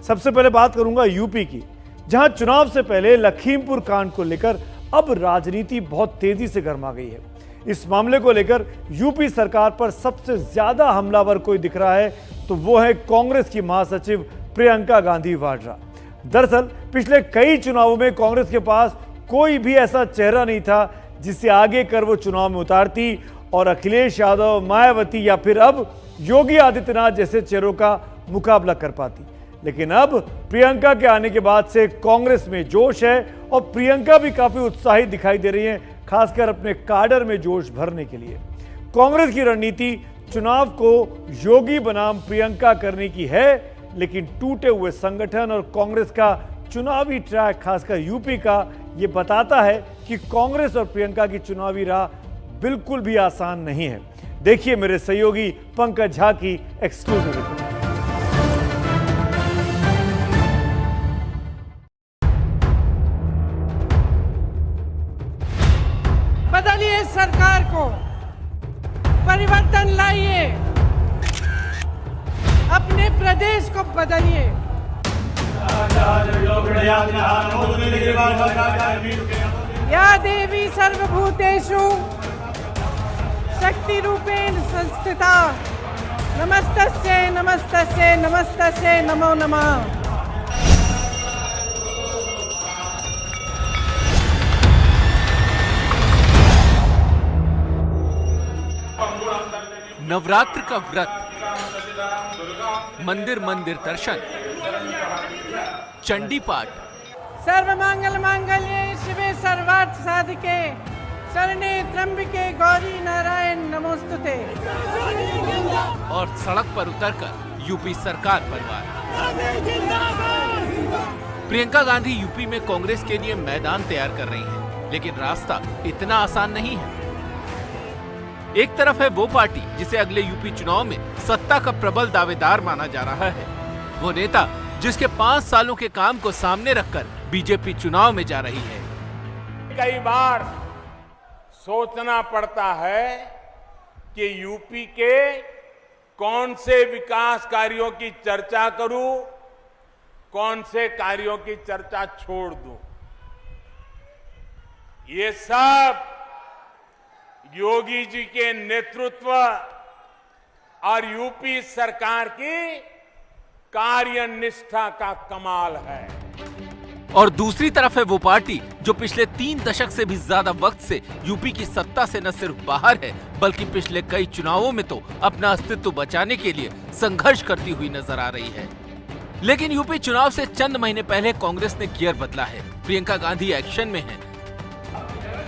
सबसे पहले बात करूंगा यूपी की, जहां चुनाव से पहले लखीमपुर कांड को लेकर अब राजनीति बहुत तेजी से गर्मा गई है। इस मामले को लेकर यूपी सरकार पर सबसे ज्यादा हमलावर कोई दिख रहा है तो वो है कांग्रेस की महासचिव प्रियंका गांधी वाड्रा। दरअसल पिछले कई चुनावों में कांग्रेस के पास कोई भी ऐसा चेहरा नहीं था जिसे आगे कर वो चुनाव में उतारती और अखिलेश यादव, मायावती या फिर अब योगी आदित्यनाथ जैसे चेहरों का मुकाबला कर पाती। लेकिन अब प्रियंका के आने के बाद से कांग्रेस में जोश है और प्रियंका भी काफी उत्साहित दिखाई दे रही हैं, खासकर अपने काडर में जोश भरने के लिए। कांग्रेस की रणनीति चुनाव को योगी बनाम प्रियंका करने की है, लेकिन टूटे हुए संगठन और कांग्रेस का चुनावी ट्रैक, खासकर यूपी का, ये बताता है कि कांग्रेस और प्रियंका की चुनावी राह बिल्कुल भी आसान नहीं है। देखिए मेरे सहयोगी पंकज झा की एक्सक्लूसिव रिपोर्ट। बदलिए सरकार को, परिवर्तन लाइए, अपने प्रदेश को बदलिए। या देवी सर्वभूतेषु शक्ति रूपेण संस्थिता नमस्तस्यै नमस्तस्यै नमस्तस्यै नमो नमः। नवरात्र का व्रत, मंदिर मंदिर दर्शन, चंडी पाठ, सर्वमंगल मांगल्ये शिवे सर्वार्थ साधिके शरणे त्र्यंबके गौरी नारायण नमोस्तुते। और सड़क पर उतरकर यूपी सरकार परिवार। प्रियंका गांधी यूपी में कांग्रेस के लिए मैदान तैयार कर रही हैं, लेकिन रास्ता इतना आसान नहीं है। एक तरफ है वो पार्टी जिसे अगले यूपी चुनाव में सत्ता का प्रबल दावेदार माना जा रहा है, वो नेता जिसके 5 सालों के काम को सामने रखकर बीजेपी चुनाव में जा रही है। कई बार सोचना पड़ता है कि यूपी के कौन से विकास कार्यों की चर्चा करूं, कौन से कार्यों की चर्चा छोड़ दूं। ये सब योगी जी के नेतृत्व और यूपी सरकार की कार्यनिष्ठा का कमाल है। और दूसरी तरफ है वो पार्टी जो पिछले 3 दशक से भी ज्यादा वक्त से यूपी की सत्ता से न सिर्फ बाहर है, बल्कि पिछले कई चुनावों में तो अपना अस्तित्व बचाने के लिए संघर्ष करती हुई नजर आ रही है। लेकिन यूपी चुनाव से चंद महीने पहले कांग्रेस ने गियर बदला है। प्रियंका गांधी एक्शन में है।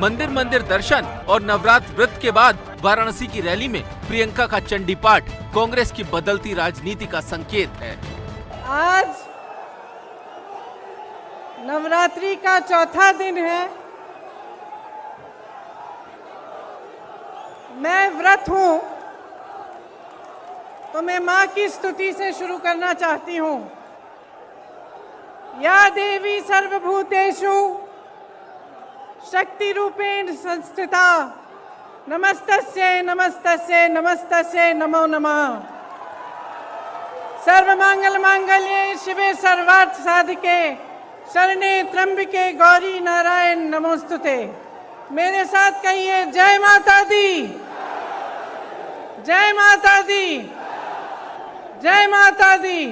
मंदिर मंदिर दर्शन और नवरात्र व्रत के बाद वाराणसी की रैली में प्रियंका का चंडी पाठ कांग्रेस की बदलती राजनीति का संकेत है। आज नवरात्रि का चौथा दिन है। मैं व्रत हूं तो मैं मां की स्तुति से शुरू करना चाहती हूं। या देवी सर्वभूतेषु शक्ति रूपेण संस्थिता नमस्तस्यै नमस्तस्यै नमस्तस्यै नमो नमः। सर्वमंगल मांगल्ये शिवे सर्वार्थ साधिके शरणे त्र्यंबके गौरी नारायण नमोस्तुते। मेरे साथ कहिए, जय माता दी, जय माता दी, जय माता दी।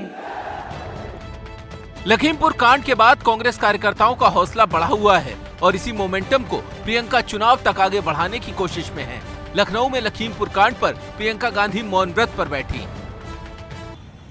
लखीमपुर कांड के बाद कांग्रेस कार्यकर्ताओं का हौसला बढ़ा हुआ है और इसी मोमेंटम को प्रियंका चुनाव तक आगे बढ़ाने की कोशिश में है। लखनऊ में लखीमपुर कांड पर प्रियंका गांधी मौन व्रत पर बैठी।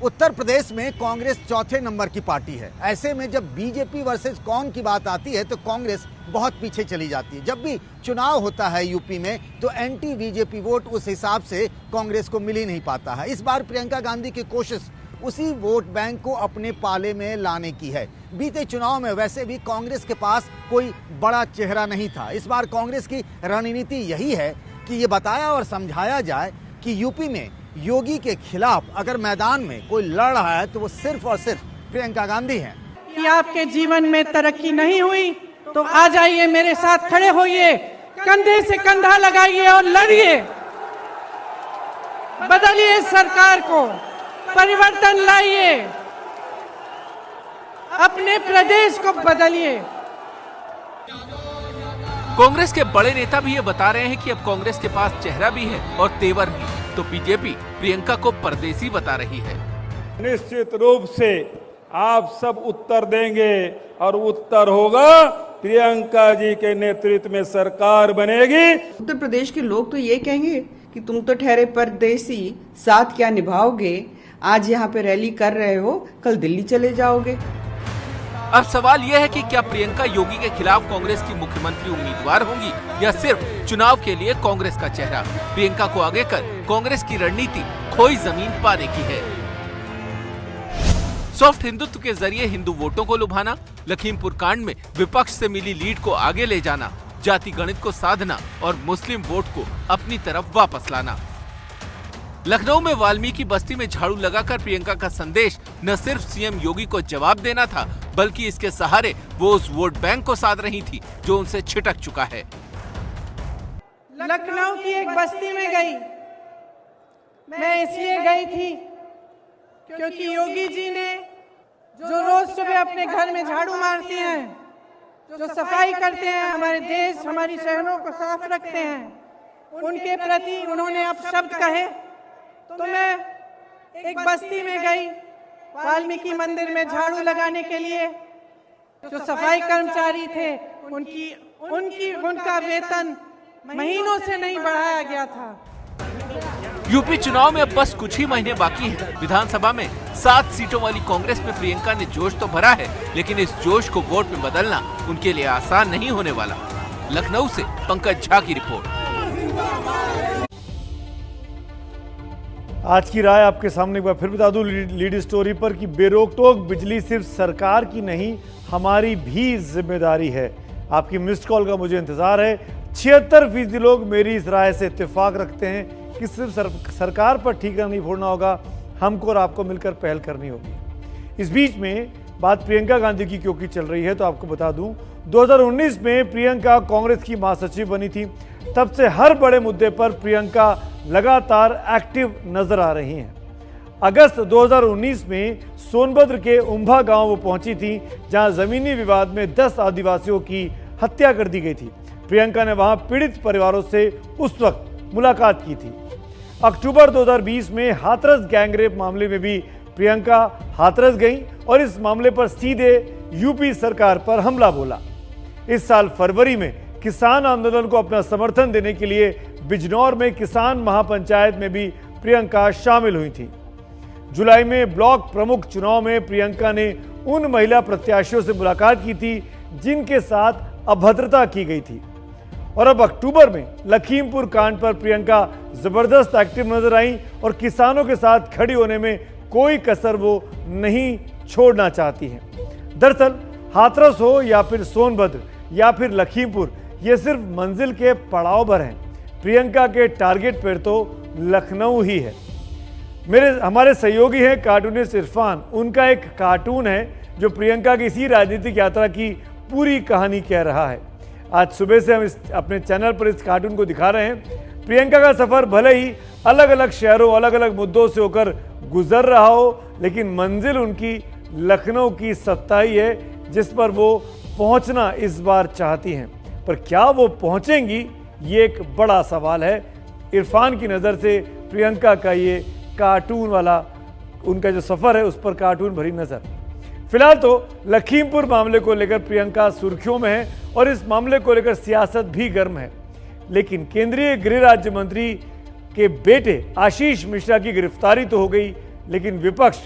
उत्तर प्रदेश में कांग्रेस चौथे नंबर की पार्टी है। ऐसे में जब बीजेपी वर्सेस कौन की बात आती है तो कांग्रेस बहुत पीछे चली जाती है। जब भी चुनाव होता है यूपी में तो एंटी बीजेपी वोट उस हिसाब से कांग्रेस को मिल ही नहीं पाता है। इस बार प्रियंका गांधी की कोशिश उसी वोट बैंक को अपने पाले में लाने की है। बीते चुनाव में वैसे भी कांग्रेस के पास कोई बड़ा चेहरा नहीं था। इस बार कांग्रेस की रणनीति यही है कि ये बताया और समझाया जाए कि यूपी में योगी के खिलाफ अगर मैदान में कोई लड़ रहा है तो वो सिर्फ और सिर्फ प्रियंका गांधी हैं। कि आपके जीवन में तरक्की नहीं हुई तो आ जाइए, मेरे साथ खड़े होइए, कंधे से कंधा लगाइए और लड़िए। बदलिए सरकार को, परिवर्तन लाइए, अपने प्रदेश को बदलिए। कांग्रेस के बड़े नेता भी ये बता रहे हैं कि अब कांग्रेस के पास चेहरा भी है और तेवर भी, तो बीजेपी प्रियंका को परदेसी बता रही है। निश्चित रूप से आप सब उत्तर देंगे और उत्तर होगा प्रियंका जी के नेतृत्व में सरकार बनेगी। उत्तर प्रदेश के लोग तो ये कहेंगे कि तुम तो ठहरे परदेसी, साथ क्या निभाओगे? आज यहाँ पे रैली कर रहे हो, कल दिल्ली चले जाओगे। अब सवाल यह है कि क्या प्रियंका योगी के खिलाफ कांग्रेस की मुख्यमंत्री उम्मीदवार होंगी या सिर्फ चुनाव के लिए कांग्रेस का चेहरा? प्रियंका को आगे कर कांग्रेस की रणनीति खोई जमीन पाने की है। सॉफ्ट हिंदुत्व के जरिए हिंदू वोटों को लुभाना, लखीमपुर कांड में विपक्ष से मिली लीड को आगे ले जाना, जाति गणित को साधना और मुस्लिम वोट को अपनी तरफ वापस लाना। लखनऊ में वाल्मीकि बस्ती में झाड़ू लगाकर प्रियंका का संदेश न सिर्फ सीएम योगी को जवाब देना था, बल्कि इसके सहारे वो उस वोट बैंक को साध रही थी जो उनसे छिटक चुका है। लखनऊ की एक बस्ती में गई। मैं इसलिए गई थी क्योंकि योगी जी ने जो रोज सुबह अपने घर में झाड़ू मारते हैं, जो सफाई करते हैं, हमारे देश हमारी शहरों को साफ रखते हैं, उनके प्रति उन्होंने अब शब्द कहे। तो मैं एक बस्ती में गई वाल्मीकि मंदिर में झाड़ू लगाने के लिए। जो सफाई कर्मचारी थे उनका वेतन महीनों से नहीं बढ़ाया गया था। यूपी चुनाव में अब बस कुछ ही महीने बाकी हैं। विधानसभा में 7 सीटों वाली कांग्रेस में प्रियंका ने जोश तो भरा है, लेकिन इस जोश को वोट में बदलना उनके लिए आसान नहीं होने वाला। लखनऊ से पंकज झा की रिपोर्ट। आज की राय आपके सामने एक बार फिर बता दूं लीड स्टोरी पर कि बेरोक-टोक बिजली सिर्फ सरकार की नहीं, हमारी भी जिम्मेदारी है। आपकी मिस्ड कॉल का मुझे इंतजार है। 76% लोग मेरी इस राय से इत्तेफाक रखते हैं कि सिर्फ सरकार पर ठीकरा नहीं फोड़ना होगा, हमको और आपको मिलकर पहल करनी होगी। इस बीच में बात प्रियंका गांधी की क्योंकि चल रही है, तो आपको बता दूं 2019 में प्रियंका कांग्रेस की महासचिव बनी थी। तब से हर बड़े मुद्दे पर प्रियंका लगातार एक्टिव नजर आ रही हैं। अगस्त 2019 में सोनभद्र के उम्भा गांव वो पहुंची थी, जहां जमीनी विवाद में 10 आदिवासियों की हत्या कर दी गई थी। प्रियंका ने वहां पीड़ित परिवारों से उस वक्त मुलाकात की थी। अक्टूबर 2020 में हाथरस गैंगरेप मामले में भी प्रियंका हाथरस गई और इस मामले पर सीधे यूपी सरकार पर हमला बोला। इस साल फरवरी में किसान आंदोलन को अपना समर्थन देने के लिए बिजनौर में किसान महापंचायत में भी प्रियंका शामिल हुई थी। जुलाई में ब्लॉक प्रमुख चुनाव में प्रियंका ने उन महिला प्रत्याशियों से मुलाकात की थी जिनके साथ अभद्रता की गई थी। और अब अक्टूबर में लखीमपुर कांड पर प्रियंका जबरदस्त एक्टिव नजर आई और किसानों के साथ खड़ी होने में कोई कसर वो नहीं छोड़ना चाहती हैं। दरअसल हाथरस हो या फिर सोनभद्र या फिर लखीमपुर, ये सिर्फ मंजिल के पड़ाव भर हैं। प्रियंका के टारगेट पर तो लखनऊ ही है। हमारे सहयोगी हैं कार्टूनिस्ट इरफान। उनका एक कार्टून है जो प्रियंका की इसी राजनीतिक यात्रा की पूरी कहानी कह रहा है। आज सुबह से हम अपने चैनल पर इस कार्टून को दिखा रहे हैं। प्रियंका का सफर भले ही अलग अलग शहरों, अलग अलग मुद्दों से होकर गुजर रहा हो, लेकिन मंजिल उनकी लखनऊ की सत्ता ही है, जिस पर वो पहुंचना इस बार चाहती हैं। पर क्या वो पहुंचेंगी, ये एक बड़ा सवाल है। इरफान की नज़र से प्रियंका का ये कार्टून वाला उनका जो सफ़र है उस पर कार्टून भरी नज़र। फिलहाल तो लखीमपुर मामले को लेकर प्रियंका सुर्खियों में है और इस मामले को लेकर सियासत भी गर्म है। लेकिन केंद्रीय गृह राज्य मंत्री के बेटे आशीष मिश्रा की गिरफ्तारी तो हो गई, लेकिन विपक्ष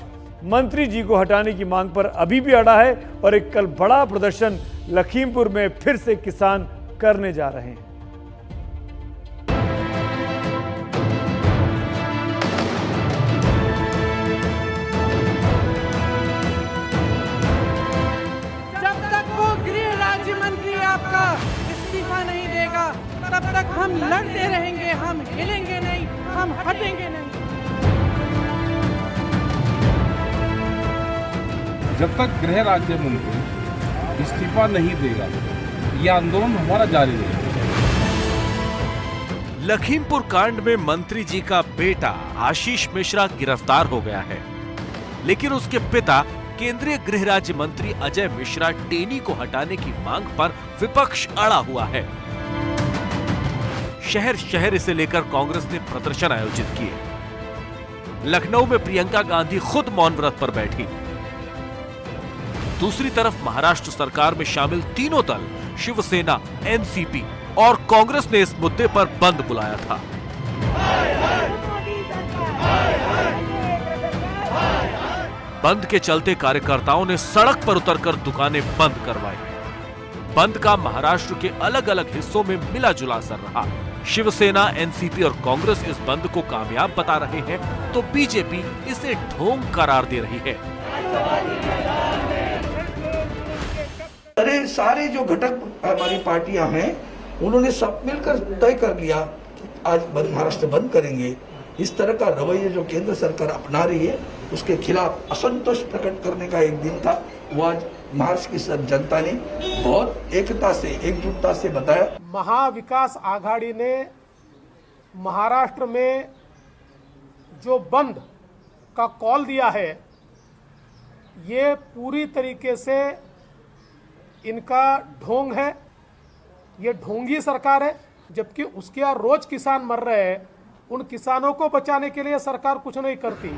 मंत्री जी को हटाने की मांग पर अभी भी अड़ा है और एक कल बड़ा प्रदर्शन लखीमपुर में फिर से किसान करने जा रहे हैं। जब तक वो गृह राज्य मंत्री आपका इस्तीफा नहीं देगा, तब तक हम लड़ते रहेंगे, हम हिलेंगे नहीं, हम हटेंगे नहीं। जब तक गृह राज्य मंत्री इस्तीफा नहीं देगा, यह आंदोलन हमारा जारी रहेगा। लखीमपुर कांड में मंत्री जी का बेटा आशीष मिश्रा गिरफ्तार हो गया है, लेकिन उसके पिता केंद्रीय गृह राज्य मंत्री अजय मिश्रा टेनी को हटाने की मांग पर विपक्ष अड़ा हुआ है। शहर शहर इसे लेकर कांग्रेस ने प्रदर्शन आयोजित किए। लखनऊ में प्रियंका गांधी खुद मौन व्रत पर बैठी। दूसरी तरफ महाराष्ट्र सरकार में शामिल तीनों दल शिवसेना, एनसीपी और कांग्रेस ने इस मुद्दे पर बंद बुलाया था। बंद के चलते कार्यकर्ताओं ने सड़क पर उतरकर दुकानें बंद करवाई। बंद का महाराष्ट्र के अलग अलग हिस्सों में मिला जुला असर रहा। शिवसेना, एनसीपी और कांग्रेस इस बंद को कामयाब बता रहे हैं, तो बीजेपी इसे ढोंग करार दे रही है। अरे सारे जो घटक हमारी पार्टियां हैं, उन्होंने सब मिलकर तय कर लिया आज महाराष्ट्र बंद करेंगे। इस तरह का रवैया जो केंद्र सरकार अपना रही है, उसके खिलाफ असंतोष प्रकट करने का एक दिन था। वो आज महाराष्ट्र की सब जनता ने बहुत एकता से, एकजुटता से बताया। महाविकास आघाड़ी ने महाराष्ट्र में जो बंद का कॉल दिया है, ये पूरी तरीके से इनका ढोंग है। ये ढोंगी सरकार है। जबकि उसके यहाँ रोज किसान मर रहे हैं, उन किसानों को बचाने के लिए सरकार कुछ नहीं करती।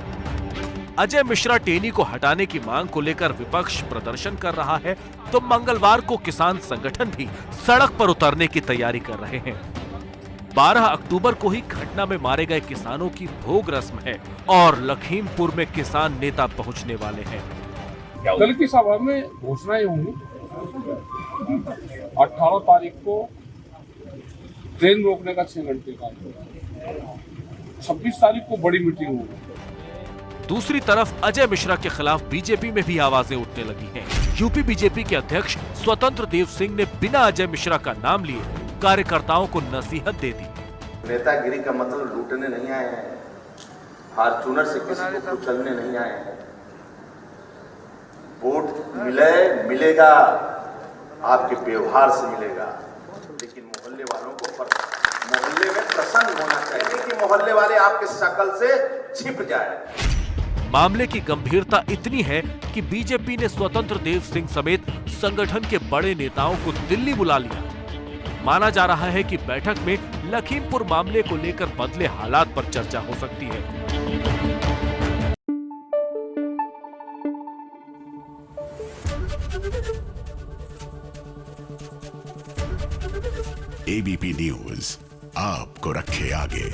अजय मिश्रा टेनी को हटाने की मांग को लेकर विपक्ष प्रदर्शन कर रहा है, तो मंगलवार को किसान संगठन भी सड़क पर उतरने की तैयारी कर रहे हैं। 12 अक्टूबर को ही घटना में मारे गए किसानों की भोग रस्म है और लखीमपुर में किसान नेता पहुंचने वाले हैं। कल की सभा में घोषणाएं होंगी। 18 तारीख को ट्रेन रोकने का 6 घंटे का, 26 तारीख को बड़ी मीटिंग होगी। दूसरी तरफ अजय मिश्रा के खिलाफ बीजेपी में भी आवाजें उठने लगी हैं। यूपी बीजेपी के अध्यक्ष स्वतंत्र देव सिंह ने बिना अजय मिश्रा का नाम लिए कार्यकर्ताओं को नसीहत दे दी। नेतागिरी का मतलब लूटने नहीं आए हैं, फॉर्चूनर से किसी को कुचलने नहीं आए हैं। वोट मिलेगा, आपके व्यवहार से मिलेगा, लेकिन मोहल्ले वालों को मोहल्ले में प्रसन्न होना चाहिए कि मोहल्ले वाले आपके शकल से छिप जाए। मामले की गंभीरता इतनी है कि बीजेपी ने स्वतंत्र देव सिंह समेत संगठन के बड़े नेताओं को दिल्ली बुला लिया। माना जा रहा है कि बैठक में लखीमपुर मामले को लेकर बदले हालात पर चर्चा हो सकती है। एबीपी न्यूज आपको रखे आगे।